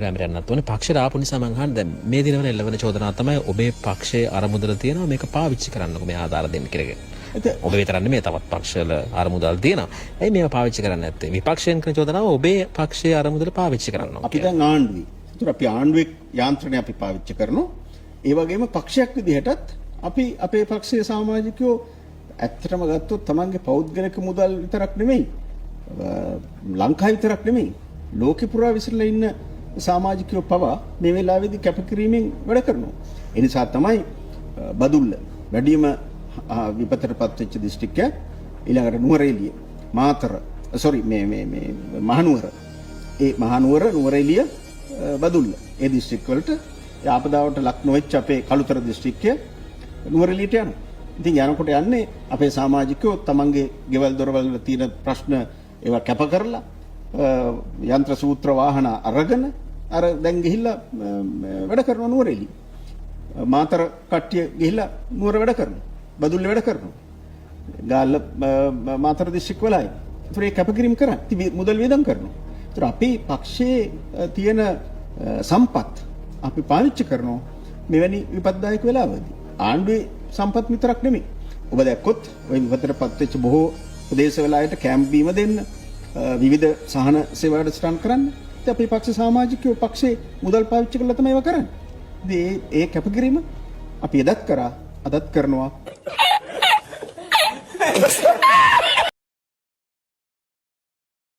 රැමරන්නත් ඕනේ පක්ෂයට ආපු නිසා මං අහන්නේ දැන් මේ දිනවල එළවෙන චෝදනාව තමයි ඔබේ පක්ෂයේ අරමුදල තියෙනවා මේක පාවිච්චි කරන්නකො මේ ආධාර දෙන්න කියලා. ඔබ විතරක් නෙමෙයි තවත් පක්ෂවල අරමුදල් තියෙනවා. ඇයි මේවා පාවිච්චි කරන්නේ නැත්තේ? විපක්ෂයෙන් කරන චෝදනාව ඔබේ පක්ෂයේ අරමුදල පාවිච්චි කරනවා. අපි දැන් ආණ්ඩුවේ. ඒතර අපි ආණ්ඩුවේ යාන්ත්‍රණය අපි පාවිච්චි කරනවා. ඒ වගේම පක්ෂයක් විදිහටත් අපි අපේ පක්ෂයේ සමාජිකයෝ ඇත්තටම ගත්තොත් තමන්ගේ පෞද්ගලික මුදල් විතරක් නෙමෙයි ලංකාව විතරක් නෙමෙයි ලෝකෙ පුරා විසිරලා ඉන්න සමාජිකයෝ පවා මේ වෙලාවේදී කැපකිරීමෙන් වැඩ කරනවා. ඒ නිසා තමයි බදුල්ල වැඩිම විපතටපත් වෙච්ච දිස්ත්‍රික්කය ඊළඟට නුවරඑළිය මාතර මේ මහනුවර ඒ මහනුවර නුවරඑළිය බදුල්ල ඒ දිස්ත්‍රික් වලට ආපදාවට ලක් නොවෙච්ච අපේ කළුතර දිස්ත්‍රික්කය නුවරඑළියට යනවා. ඉතින් යනකොට යන්නේ අපේ සමාජිකයෝ තමන්ගේ ගෙවල් දොරවල් වල තියෙන ප්‍රශ්න ඒවා කැප කරලා යන්ත්‍ර සූත්‍ර වාහන අරගෙන අර දැන් ගිහිල්ලා වැඩ කරනවා නුවරඑළිය. මාතර කට්ටිය ගිහිල්ලා නුවර වැඩ කරනවා. බදුල්ල වැඩ කරනවා. ගාල්ල මාතර දිස්ත්‍රික් වලයි. ඒතර ඒ කැපකිරීම කරන්නේ මුදල් වියදම් කරනවා. ඒතර අපේ පක්ෂයේ තියෙන සම්පත් අපි පාවිච්චි කරනවා මෙවැනි විපත්දායක වෙලාවදී. ආණ්ඩුවේ සම්පත් විතරක් නෙමෙයි. ඔබ දැක්කොත් ওই විපතටපත් වෙච්ච බොහෝ ප්‍රදේශවල අයට කැම්ප් බීම දෙන්න විවිධ සහන සේවා වැඩසටහන් කරන්න. ඉතින් අපේ පක්ෂ සමාජිකයෝ පක්ෂේ මුදල් පාවිච්චි කරලා තමයි ඒවා කරන්නේ. ඉතින් ඒ කැපකිරීම අපි එදත් කරා අදත් කරනවා.